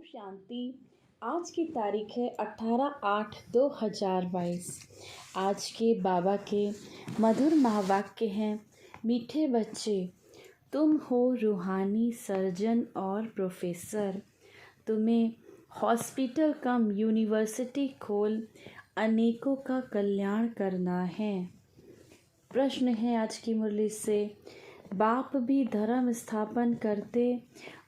शांति। आज की तारीख है 18/8/2022। आज के बाबा के मधुर महावाक्य हैं, मीठे बच्चे तुम हो रूहानी सर्जन और प्रोफेसर। तुम्हें हॉस्पिटल कम यूनिवर्सिटी खोल अनेकों का कल्याण करना है। प्रश्न है आज की मुरली से, बाप भी धर्म स्थापन करते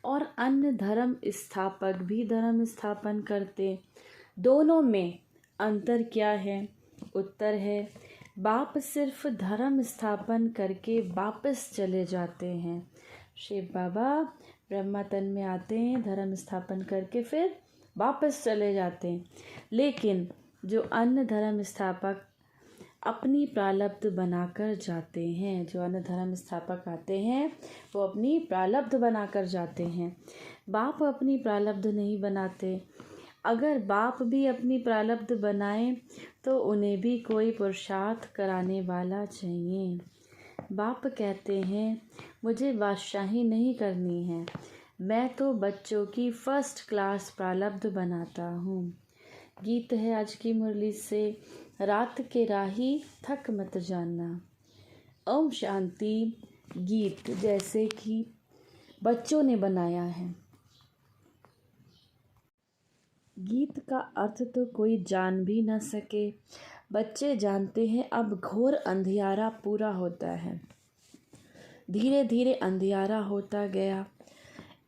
और अन्य धर्म स्थापक भी धर्म स्थापन करते, दोनों में अंतर क्या है? उत्तर है, बाप सिर्फ धर्म स्थापन करके वापस चले जाते हैं। शिव बाबा ब्रह्मा तन में आते हैं, धर्म स्थापन करके फिर वापस चले जाते हैं। लेकिन जो अन्य धर्म स्थापक अपनी प्रारब्ध बनाकर जाते हैं, जो अन्य धर्म स्थापक आते हैं वो अपनी प्रारब्ध बनाकर जाते हैं। बाप अपनी प्रारब्ध नहीं बनाते। अगर बाप भी अपनी प्रारब्ध बनाएं तो उन्हें भी कोई पुरुषार्थ कराने वाला चाहिए। बाप कहते हैं, मुझे बादशाही नहीं करनी है, मैं तो बच्चों की फर्स्ट क्लास प्रारब्ध बनाता हूँ। गीत है आज की मुरली से, रात के राही थक मत जाना। ओम शांति। गीत जैसे कि बच्चों ने बनाया है। गीत का अर्थ तो कोई जान भी न सके, बच्चे जानते हैं अब घोर अंधियारा पूरा होता है। धीरे धीरे अंधियारा होता गया,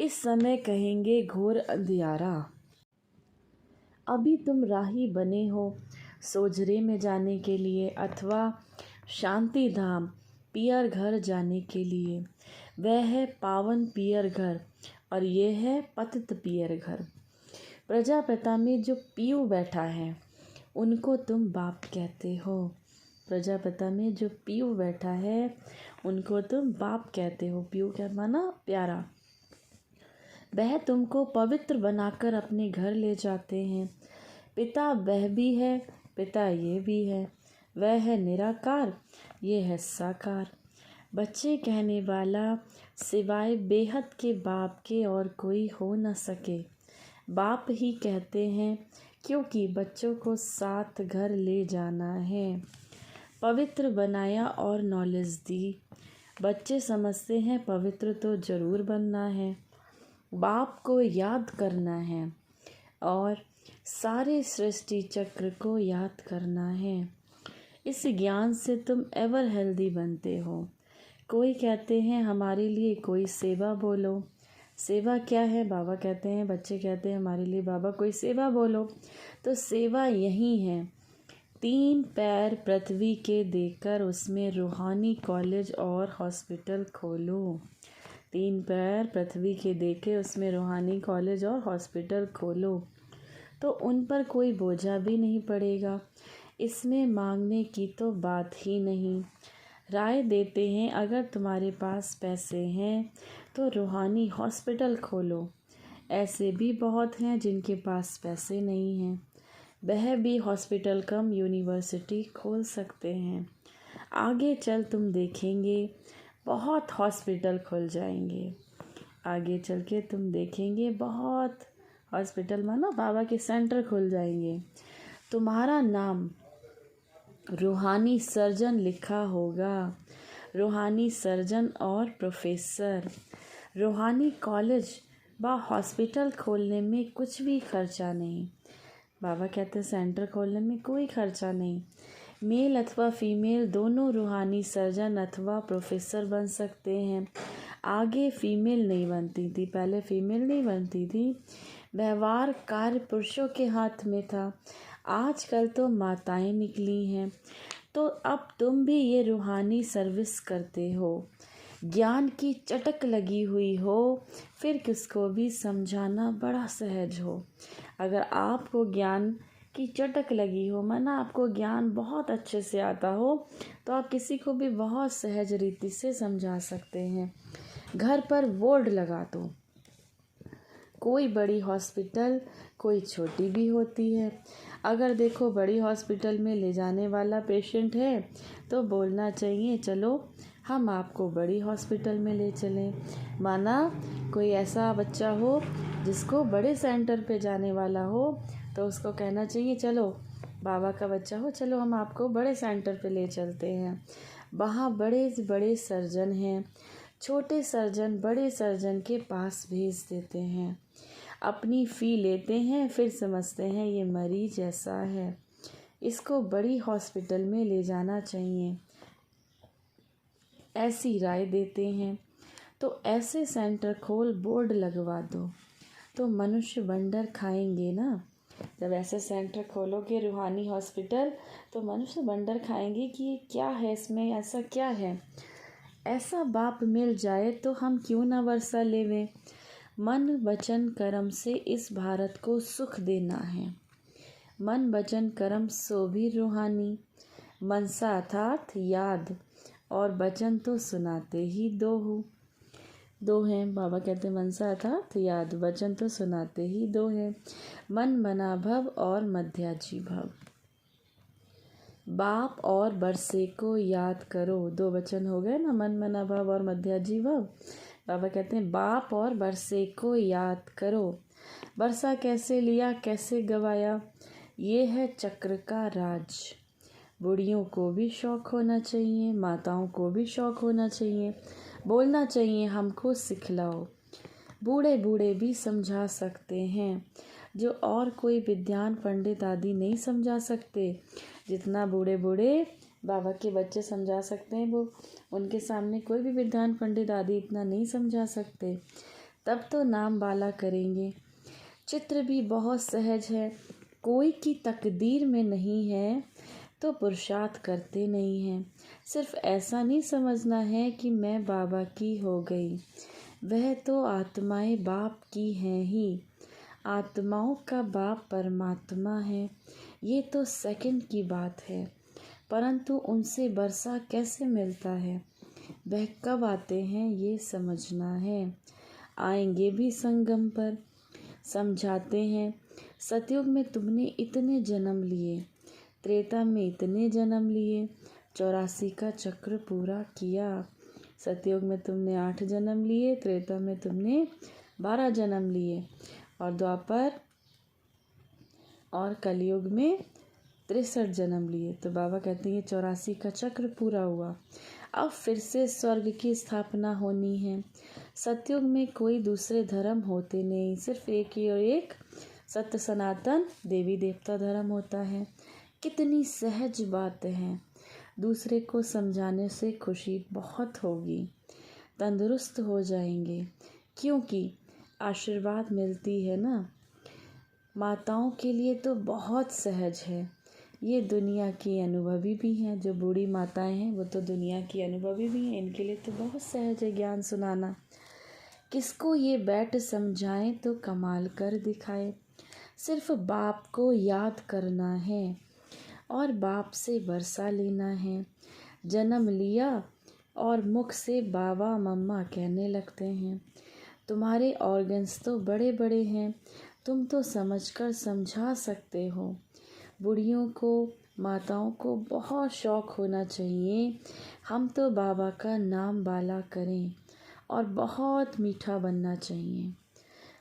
इस समय कहेंगे घोर अंधियारा। अभी तुम राही बने हो सोजरे में जाने के लिए अथवा शांति धाम पियर घर जाने के लिए। वह है पावन पियर घर और ये है पतित पियर घर। प्रजापिता में जो पीयू बैठा है उनको तुम बाप कहते हो। प्रजापिता में जो पीयू बैठा है उनको तुम बाप कहते हो। पीयू क्या माना? प्यारा। वह तुमको पवित्र बनाकर अपने घर ले जाते हैं। पिता वह भी है, पिता ये भी है। वह है निराकार, ये है साकार। बच्चे कहने वाला सिवाय बेहद के बाप के और कोई हो न सके। बाप ही कहते हैं क्योंकि बच्चों को साथ घर ले जाना है। पवित्र बनाया और नॉलेज दी। बच्चे समझते हैं पवित्र तो ज़रूर बनना है, बाप को याद करना है और सारे सृष्टि चक्र को याद करना है। इस ज्ञान से तुम एवर हेल्दी बनते हो। कोई कहते हैं हमारे लिए कोई सेवा बोलो। सेवा क्या है? बाबा कहते हैं, बच्चे कहते हैं हमारे लिए बाबा कोई सेवा बोलो। तो सेवा यही है, 3 पैर पृथ्वी के देकर उसमें रूहानी कॉलेज और हॉस्पिटल खोलो। 3 पैर पृथ्वी के देके उसमें रूहानी कॉलेज और हॉस्पिटल खोलो, तो उन पर कोई बोझा भी नहीं पड़ेगा। इसमें मांगने की तो बात ही नहीं। राय देते हैं अगर तुम्हारे पास पैसे हैं तो रूहानी हॉस्पिटल खोलो। ऐसे भी बहुत हैं जिनके पास पैसे नहीं हैं, वह भी हॉस्पिटल कम यूनिवर्सिटी खोल सकते हैं। आगे चल तुम देखेंगे बहुत हॉस्पिटल खुल जाएंगे। आगे चल के तुम देखेंगे बहुत हॉस्पिटल मानो बाबा के सेंटर खुल जाएंगे। तुम्हारा नाम रूहानी सर्जन लिखा होगा। रूहानी सर्जन और प्रोफेसर। रूहानी कॉलेज व हॉस्पिटल खोलने में कुछ भी खर्चा नहीं। बाबा कहते हैं सेंटर खोलने में कोई खर्चा नहीं। मेल अथवा फीमेल दोनों रूहानी सर्जन अथवा प्रोफेसर बन सकते हैं। आगे फीमेल नहीं बनती थी, पहले फीमेल नहीं बनती थी। व्यवहार कार्य पुरुषों के हाथ में था, आजकल तो माताएं निकली हैं। तो अब तुम भी ये रूहानी सर्विस करते हो। ज्ञान की चटक लगी हुई हो, फिर किसको भी समझाना बड़ा सहज हो। अगर आपको ज्ञान की चटक लगी हो, माना आपको ज्ञान बहुत अच्छे से आता हो, तो आप किसी को भी बहुत सहज रीति से समझा सकते हैं। घर पर बोर्ड लगा दो। कोई बड़ी हॉस्पिटल कोई छोटी भी होती है। अगर देखो बड़ी हॉस्पिटल में ले जाने वाला पेशेंट है तो बोलना चाहिए चलो हम आपको बड़ी हॉस्पिटल में ले चलें। माना कोई ऐसा बच्चा हो जिसको बड़े सेंटर पे जाने वाला हो, तो उसको कहना चाहिए चलो बाबा का बच्चा हो, चलो हम आपको बड़े सेंटर पे ले चलते हैं। वहाँ बड़े बड़े सर्जन हैं, छोटे सर्जन बड़े सर्जन के पास भेज देते हैं, अपनी फ़ी लेते हैं, फिर समझते हैं ये मरीज ऐसा है, इसको बड़ी हॉस्पिटल में ले जाना चाहिए, ऐसी राय देते हैं। तो ऐसे सेंटर खोल बोर्ड लगवा दो, तो मनुष्य वंडर खाएंगे ना। जब ऐसे सेंटर खोलोगे रूहानी हॉस्पिटल, तो मनुष्य वंडर खाएंगे कि ये क्या है, इसमें ऐसा क्या है। ऐसा बाप मिल जाए तो हम क्यों ना वर्षा लेवें। मन वचन कर्म से इस भारत को सुख देना है। मन वचन कर्म सो भी रूहानी, मनसा अर्थात याद, और वचन तो सुनाते ही दो हैं। बाबा कहते हैं मनसा अर्थात याद, वचन तो सुनाते ही दो हैं। मन मना भव और मध्याजी भव। बाप और बरसे को याद करो, दो वचन हो गए ना, मन मना भव और मध्याजी भव। बाबा कहते हैं बाप और बरसे को याद करो। बरसा कैसे लिया, कैसे गवाया, ये है चक्र का राज। बूढ़ियों को भी शौक़ होना चाहिए, माताओं को भी शौक़ होना चाहिए, बोलना चाहिए हमको सिखलाओ। बूढ़े बूढ़े भी समझा सकते हैं, जो और कोई विद्वान पंडित आदि नहीं समझा सकते। जितना बूढ़े बूढ़े बाबा के बच्चे समझा सकते हैं, वो उनके सामने कोई भी विद्वान पंडित आदि इतना नहीं समझा सकते। तब तो नाम बाला करेंगे। चित्र भी बहुत सहज है, कोई की तकदीर में नहीं है तो पुरुषार्थ करते नहीं हैं। सिर्फ ऐसा नहीं समझना है कि मैं बाबा की हो गई, वह तो आत्माएं बाप की हैं ही। आत्माओं का बाप परमात्मा है, ये तो सेकंड की बात है। परंतु उनसे वर्षा कैसे मिलता है, वह कब आते हैं, ये समझना है। आएंगे भी संगम पर, समझाते हैं। सतयुग में तुमने इतने जन्म लिए, त्रेता में इतने जन्म लिए, 84 का चक्र पूरा किया। सतयुग में तुमने 8 जन्म लिए, त्रेता में तुमने 12 जन्म लिए, और द्वापर और कलयुग में 63 जन्म लिए। तो बाबा कहते हैं 84 का चक्र पूरा हुआ, अब फिर से स्वर्ग की स्थापना होनी है। सतयुग में कोई दूसरे धर्म होते नहीं, सिर्फ एक ही और एक सत्य सनातन देवी देवता धर्म होता है। कितनी सहज बात है, दूसरे को समझाने से खुशी बहुत होगी, तंदुरुस्त हो जाएंगे, क्योंकि आशीर्वाद मिलती है ना। माताओं के लिए तो बहुत सहज है, ये दुनिया की अनुभवी भी हैं। जो बूढ़ी माताएं हैं वो तो दुनिया की अनुभवी भी हैं, इनके लिए तो बहुत सहज है ज्ञान सुनाना। किसको ये बैठ समझाएं तो कमाल कर दिखाए। सिर्फ बाप को याद करना है और बाप से वर्षा लेना है। जन्म लिया और मुख से बाबा मम्मा कहने लगते हैं। तुम्हारे ऑर्गन्स तो बड़े बड़े हैं, तुम तो समझकर समझा सकते हो। बूढ़ियों को, माताओं को बहुत शौक़ होना चाहिए हम तो बाबा का नाम बाला करें, और बहुत मीठा बनना चाहिए।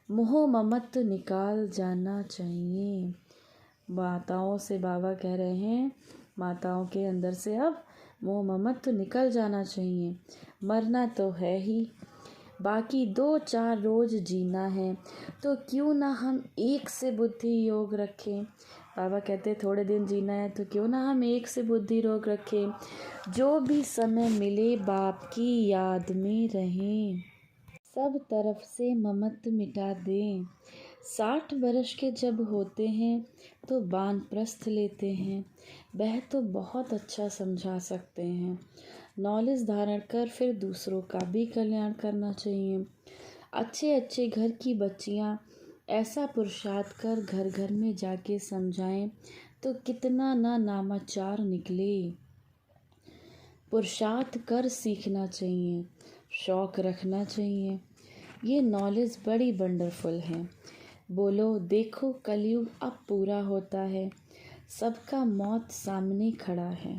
मोह ममत्व निकाल जाना चाहिए। माताओं से बाबा कह रहे हैं, माताओं के अंदर से अब मोह ममत्व निकल जाना चाहिए। मरना तो है ही, बाकी 2-4 रोज जीना है, तो क्यों ना हम एक से बुद्धि योग रखें। बाबा कहते थोड़े दिन जीना है, तो क्यों ना हम एक से बुद्धि योग रखें। जो भी समय मिले बाप की याद में रहें, सब तरफ से ममत्व मिटा दें। 60 वर्ष के जब होते हैं तो वानप्रस्थ लेते हैं, वह तो बहुत अच्छा समझा सकते हैं। नॉलेज धारण कर फिर दूसरों का भी कल्याण करना चाहिए। अच्छे अच्छे घर की बच्चियां ऐसा पुरुषार्थ कर घर घर में जाके समझाएं तो कितना ना नामाचार निकले। पुरुषार्थ कर सीखना चाहिए, शौक़ रखना चाहिए। ये नॉलेज बड़ी वंडरफुल है। बोलो देखो कलयुग अब पूरा होता है, सबका मौत सामने खड़ा है।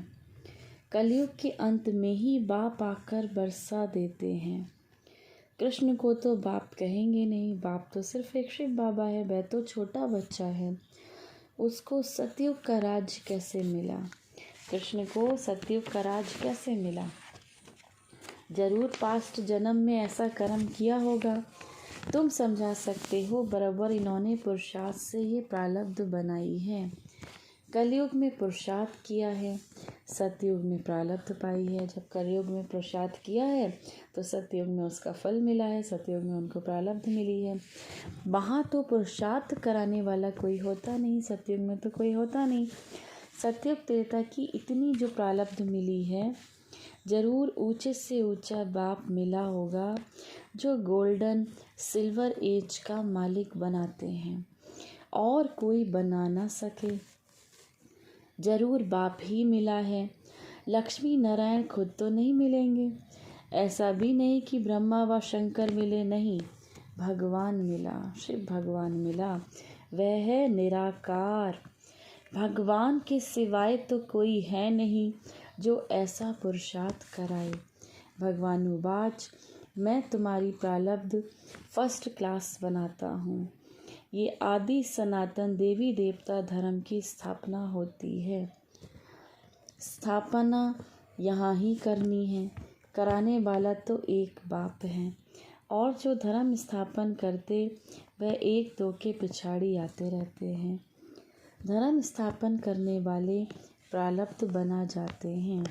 कलयुग के अंत में ही बाप आकर बरसा देते हैं। कृष्ण को तो बाप कहेंगे नहीं, बाप तो सिर्फ एक शिव बाबा है, वह तो छोटा बच्चा है। उसको सतयुग का राज्य कैसे मिला? कृष्ण को सतयुग का राज्य कैसे मिला? जरूर पास्ट जन्म में ऐसा कर्म किया होगा। तुम समझा सकते हो, बराबर इन्होंने पुरुषार्थ से ये प्रारब्ध बनाई है। कलयुग में पुरुषार्थ किया है, सतयुग में प्रारब्ध पाई है। जब कलयुग में पुरुषार्थ किया है तो सतयुग में उसका फल मिला है, सतयुग में उनको प्रारब्ध मिली है। वहाँ तो पुरुषार्थ कराने वाला कोई होता नहीं, सतयुग में तो कोई होता नहीं। सतयुग त्रेता की इतनी जो प्रारब्ध मिली है, जरूर ऊंचे से ऊंचा बाप मिला होगा जो गोल्डन सिल्वर एज का मालिक बनाते हैं और कोई बना ना सके। जरूर बाप ही मिला है। लक्ष्मी नारायण खुद तो नहीं मिलेंगे। ऐसा भी नहीं कि ब्रह्मा व शंकर मिले, नहीं, भगवान मिला, शिव भगवान मिला। वह है निराकार। भगवान के सिवाय तो कोई है नहीं जो ऐसा पुरुषार्थ कराए। भगवान उवाच, मैं तुम्हारी प्रारब्ध फर्स्ट क्लास बनाता हूँ। ये आदि सनातन देवी देवता धर्म की स्थापना होती है। स्थापना यहाँ ही करनी है, कराने वाला तो एक बाप है, और जो धर्म स्थापन करते वह एक दो के पिछाड़ी आते रहते हैं। धर्म स्थापन करने वाले प्रारब्ध बना जाते हैं।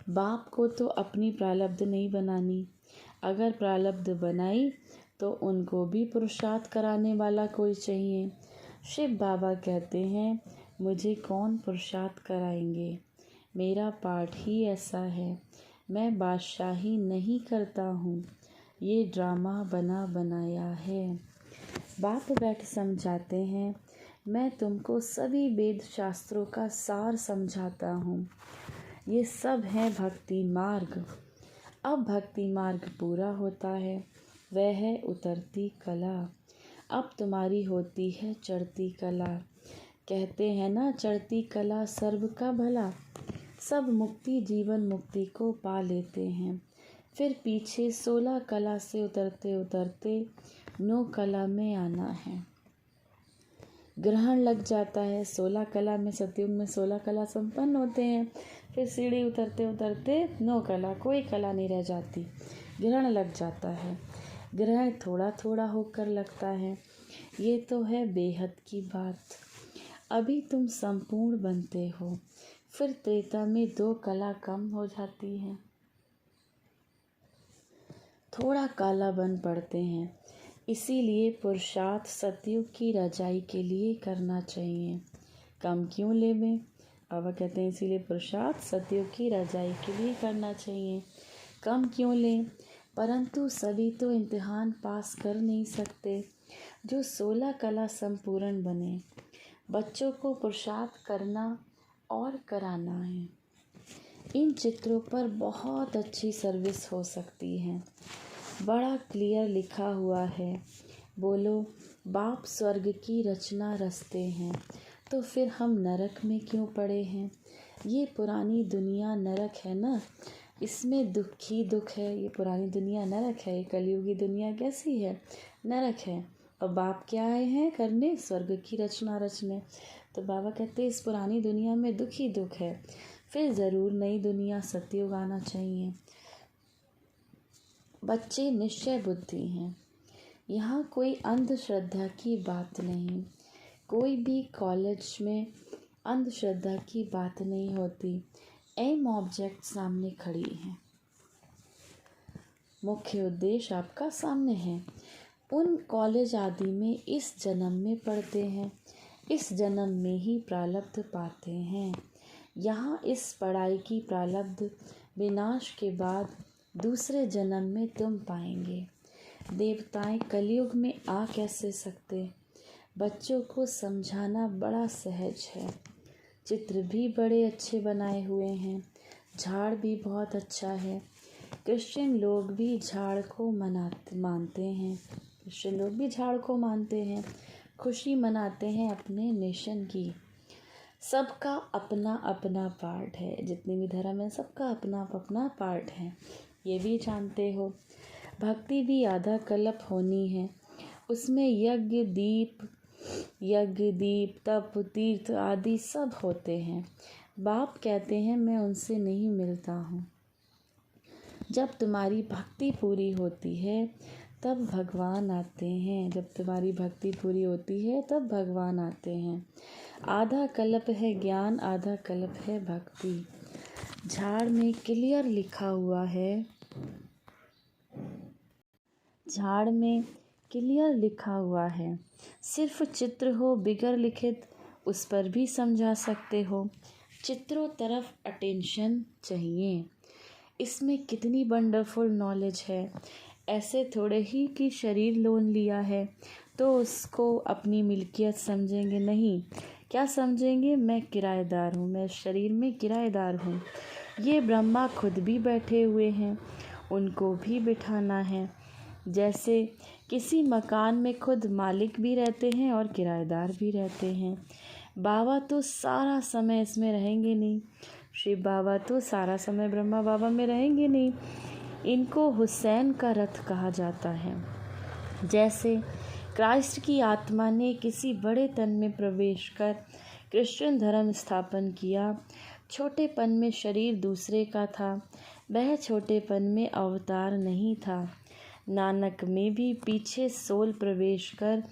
बाप को तो अपनी प्रारब्ध नहीं बनानी, अगर प्रारब्ध बनाई तो उनको भी पुरुषार्थ कराने वाला कोई चाहिए। शिव बाबा कहते हैं, मुझे कौन पुरुषार्थ कराएंगे, मेरा पाठ ही ऐसा है, मैं बादशाही नहीं करता हूँ, ये ड्रामा बना बनाया है। बाप बैठ समझाते हैं, मैं तुमको सभी वेद शास्त्रों का सार समझाता हूँ। ये सब है भक्ति मार्ग। अब भक्ति मार्ग पूरा होता है, वह है उतरती कला। अब तुम्हारी होती है चढ़ती कला। कहते हैं ना, चढ़ती कला सर्व का भला। सब मुक्ति जीवन मुक्ति को पा लेते हैं, फिर पीछे 16 कला से उतरते उतरते 9 कला में आना है। ग्रहण लग जाता है 16 कला में, सतयुग में 16 कला संपन्न होते हैं, फिर सीढ़ी उतरते उतरते 9 कला, कोई कला नहीं रह जाती, ग्रहण लग जाता है। ग्रहण थोड़ा थोड़ा होकर लगता है। ये तो है बेहद की बात। अभी तुम संपूर्ण बनते हो, फिर त्रेता में 2 कला कम हो जाती है, थोड़ा काला बन पड़ते हैं। इसीलिए पुरुषार्थ सतयुग की रजाई के लिए करना चाहिए। कम क्यों लेवें? अब कहते हैं इसीलिए पुरुषार्थ सतयुग की रजाई के लिए करना चाहिए, कम क्यों लें? परंतु सभी तो इम्तिहान पास कर नहीं सकते जो 16 कला संपूर्ण बने। बच्चों को पुरुषार्थ करना और कराना है। इन चित्रों पर बहुत अच्छी सर्विस हो सकती है। बड़ा क्लियर लिखा हुआ है। बोलो, बाप स्वर्ग की रचना रचते हैं तो फिर हम नरक में क्यों पड़े हैं? ये पुरानी दुनिया नरक है ना, इसमें दुख ही दुख है। ये पुरानी दुनिया नरक है, ये कलयुगी दुनिया कैसी है? नरक है। और बाप क्या आए हैं करने? स्वर्ग की रचना रचने। तो बाबा कहते हैं इस पुरानी दुनिया में दुख ही दुख है, फिर ज़रूर नई दुनिया सतयुग आना चाहिए। बच्चे निश्चय बुद्धि हैं, यहाँ कोई अंधश्रद्धा की बात नहीं। कोई भी कॉलेज में अंधश्रद्धा की बात नहीं होती। एम ऑब्जेक्ट सामने खड़ी है, मुख्य उद्देश्य आपका सामने है। उन कॉलेज आदि में इस जन्म में पढ़ते हैं, इस जन्म में ही प्रारब्ध पाते हैं। यहाँ इस पढ़ाई की प्रारब्ध विनाश के बाद दूसरे जन्म में तुम पाएंगे। देवताएं कलयुग में आ कैसे सकते? बच्चों को समझाना बड़ा सहज है। चित्र भी बड़े अच्छे बनाए हुए हैं, झाड़ भी बहुत अच्छा है। क्रिश्चियन लोग भी झाड़ को मानते हैं, क्रिश्चियन लोग भी झाड़ को मानते हैं, खुशी मनाते हैं अपने नेशन की। सबका अपना अपना पार्ट है, जितने भी धर्म है सबका अपना अपना पार्ट है, ये भी जानते हो। भक्ति भी आधा कल्प होनी है, उसमें यज्ञ दीप तप तीर्थ आदि सब होते हैं। बाप कहते हैं मैं उनसे नहीं मिलता हूँ। जब तुम्हारी भक्ति पूरी होती है तब भगवान आते हैं, जब तुम्हारी भक्ति पूरी होती है तब भगवान आते हैं। आधा कल्प है ज्ञान, आधा कल्प है भक्ति। झाड़ में क्लियर लिखा हुआ है, झाड़ में क्लियर लिखा हुआ है, सिर्फ चित्र हो बिगर लिखित उस पर भी समझा सकते हो। चित्रों तरफ अटेंशन चाहिए। इसमें कितनी वंडरफुल नॉलेज है। ऐसे थोड़े ही कि शरीर लोन लिया है तो उसको अपनी मिल्कियत समझेंगे, नहीं। क्या समझेंगे? मैं किराएदार हूँ, मैं शरीर में किराएदार हूँ। ये ब्रह्मा खुद भी बैठे हुए हैं, उनको भी बिठाना है। जैसे किसी मकान में खुद मालिक भी रहते हैं और किराएदार भी रहते हैं। बाबा तो सारा समय इसमें रहेंगे नहीं, शिव बाबा तो सारा समय ब्रह्मा बाबा में रहेंगे नहीं। इनको हुसैन का रथ कहा जाता है। जैसे क्राइस्ट की आत्मा ने किसी बड़े तन में प्रवेश कर क्रिश्चियन धर्म स्थापन किया। छोटेपन में शरीर दूसरे का था, वह छोटेपन में अवतार नहीं था। नानक में भी पीछे सोल प्रवेश कर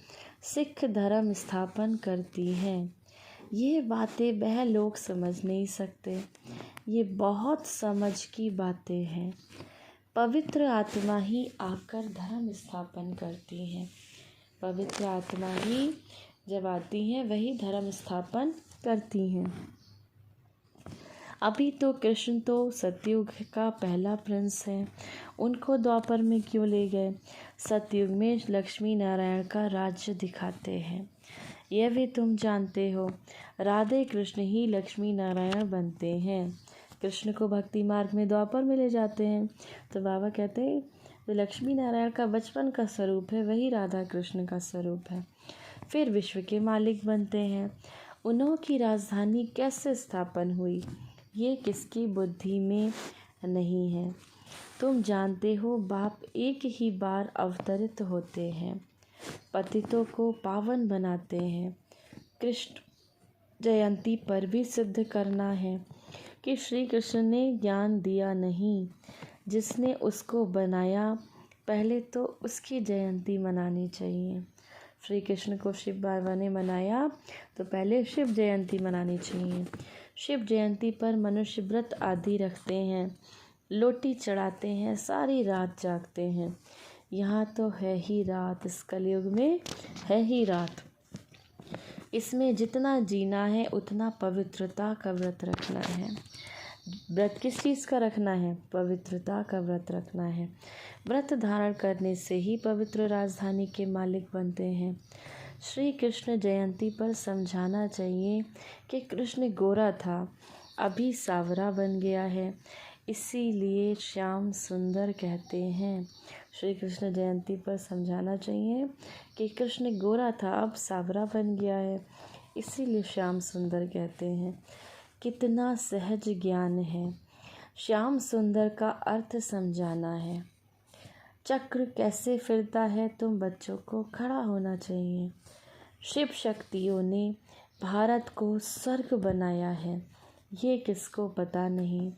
सिख धर्म स्थापन करती है। ये बातें वह लोग समझ नहीं सकते, ये बहुत समझ की बातें हैं। पवित्र आत्मा ही आकर धर्म स्थापन करती है। पवित्र आत्मा ही जब आती है वही धर्म स्थापन करती हैं। अभी तो कृष्ण तो सतयुग का पहला प्रिंस है, उनको द्वापर में क्यों ले गए? सतयुग में लक्ष्मी नारायण का राज्य दिखाते हैं, यह भी तुम जानते हो। राधे कृष्ण ही लक्ष्मी नारायण बनते हैं। कृष्ण को भक्ति मार्ग में द्वापर में ले जाते हैं तो बाबा कहते हैं जो लक्ष्मी नारायण का बचपन का स्वरूप है वही राधा कृष्ण का स्वरूप है। फिर विश्व के मालिक बनते हैं। उन्हों की राजधानी कैसे स्थापन हुई ये किसकी बुद्धि में नहीं है। तुम जानते हो बाप एक ही बार अवतरित होते हैं, पतितों को पावन बनाते हैं। कृष्ण जयंती पर भी सिद्ध करना है कि श्री कृष्ण ने ज्ञान दिया नहीं, जिसने उसको बनाया पहले तो उसकी जयंती मनानी चाहिए। श्री कृष्ण को शिव बाबा ने मनाया तो पहले शिव जयंती मनानी चाहिए। शिव जयंती पर मनुष्य व्रत आदि रखते हैं, लोटी चढ़ाते हैं, सारी रात जागते हैं। यहाँ तो है ही रात, इस कलयुग में है ही रात। इसमें जितना जीना है उतना पवित्रता का व्रत रखना है। व्रत किस चीज़ का रखना है? पवित्रता का व्रत रखना है। व्रत धारण करने से ही पवित्र राजधानी के मालिक बनते हैं। श्री कृष्ण जयंती पर समझाना चाहिए कि कृष्ण गोरा था, अभी सावरा बन गया है, इसीलिए श्याम सुंदर कहते हैं। श्री कृष्ण जयंती पर समझाना चाहिए कि कृष्ण गोरा था, अब सावरा बन गया है, इसीलिए श्याम सुंदर कहते हैं। कितना सहज ज्ञान है। श्याम सुंदर का अर्थ समझाना है। चक्र कैसे फिरता है तुम बच्चों को खड़ा होना चाहिए। शिव शक्तियों ने भारत को स्वर्ग बनाया है, ये किसको पता नहीं।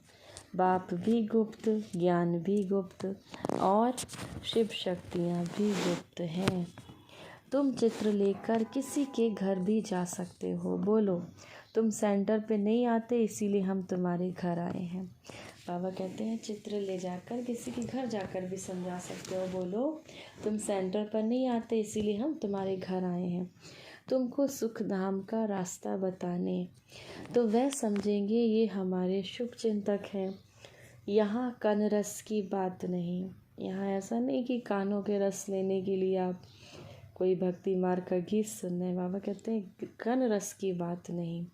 बाप भी गुप्त, ज्ञान भी गुप्त और शिव शक्तियाँ भी गुप्त हैं। तुम चित्र लेकर किसी के घर भी जा सकते हो। बोलो तुम सेंटर पे नहीं आते इसीलिए हम तुम्हारे घर आए हैं। बाबा कहते हैं चित्र ले जाकर किसी के घर जाकर भी समझा सकते हो। बोलो तुम सेंटर पर नहीं आते इसीलिए हम तुम्हारे घर आए हैं, तुमको सुख धाम का रास्ता बताने। तो वह समझेंगे ये हमारे शुभ चिंतक हैं। यहाँ कन रस की बात नहीं, यहाँ ऐसा नहीं कि कानों के रस लेने के लिए आप कोई भक्ति मार्ग का गीत सुन रहे। बाबा कहते हैं कन रस की बात नहीं।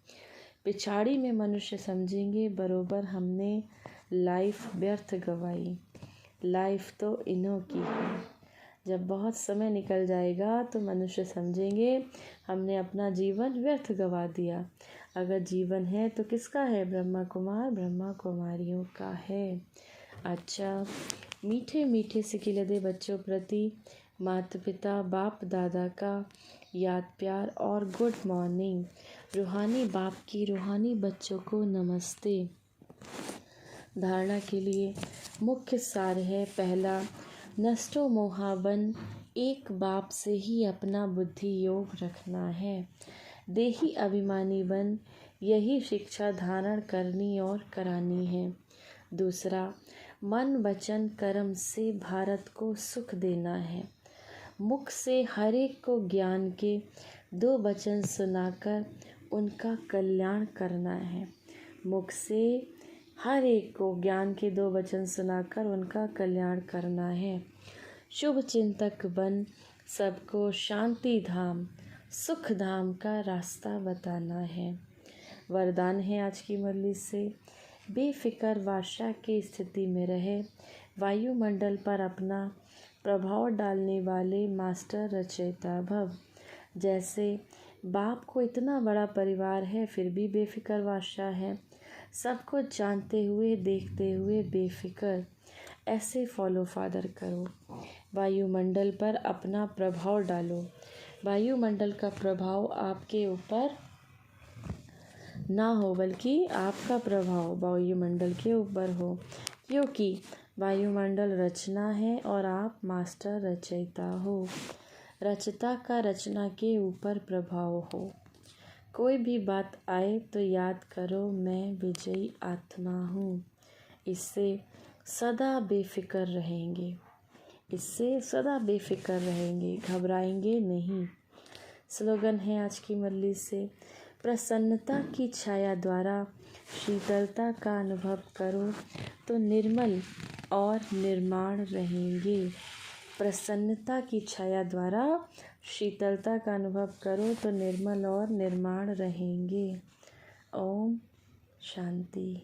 पिछाड़ी में मनुष्य समझेंगे बरोबर हमने लाइफ व्यर्थ गवाई, लाइफ तो इन्हों की है, जब बहुत समय निकल जाएगा तो मनुष्य समझेंगे हमने अपना जीवन व्यर्थ गवा दिया। अगर जीवन है तो किसका है? ब्रह्मा कुमार ब्रह्मा कुमारियों का है। अच्छा, मीठे मीठे सिकिलदे बच्चों प्रति माता पिता बाप दादा का याद प्यार और गुड मॉर्निंग। रूहानी बाप की रूहानी बच्चों को नमस्ते। धारणा के लिए मुख्य सार है। पहला, नष्टो मोहाबन, एक बाप से ही अपना बुद्धि योग रखना है। देही अभिमानी बन, यही शिक्षा धारण करनी और करानी है। दूसरा, मन वचन कर्म से भारत को सुख देना है। मुख से हर एक को ज्ञान के 2 वचन सुनाकर उनका कल्याण करना है। मुख से हर एक को ज्ञान के 2 वचन सुनाकर उनका कल्याण करना है। शुभ चिंतक बन, सबको शांति धाम सुख धाम का रास्ता बताना है। वरदान है आज की मुरली से, बेफिक्र वर्षा की स्थिति में रहे, वायुमंडल पर अपना प्रभाव डालने वाले मास्टर रचयिता भव। जैसे बाप को इतना बड़ा परिवार है फिर भी बेफिक्र वर्षा है, सब कुछ जानते हुए देखते हुए बेफिक्र, ऐसे फॉलो फादर करो। वायुमंडल पर अपना प्रभाव डालो। वायुमंडल का प्रभाव आपके ऊपर ना हो बल्कि आपका प्रभाव वायुमंडल के ऊपर हो, क्योंकि वायुमंडल रचना है और आप मास्टर रचयिता हो। रचता का रचना के ऊपर प्रभाव हो। कोई भी बात आए तो याद करो मैं विजयी आत्मा हूँ। इससे सदा बेफिक्र रहेंगे, इससे सदा बेफिक्र रहेंगे, घबराएंगे नहीं। स्लोगन है आज की मुरली से, प्रसन्नता की छाया द्वारा शीतलता का अनुभव करो तो निर्मल और निर्माण रहेंगे। प्रसन्नता की छाया द्वारा शीतलता का अनुभव करो तो निर्मल और निर्माण रहेंगे। ओम शांति।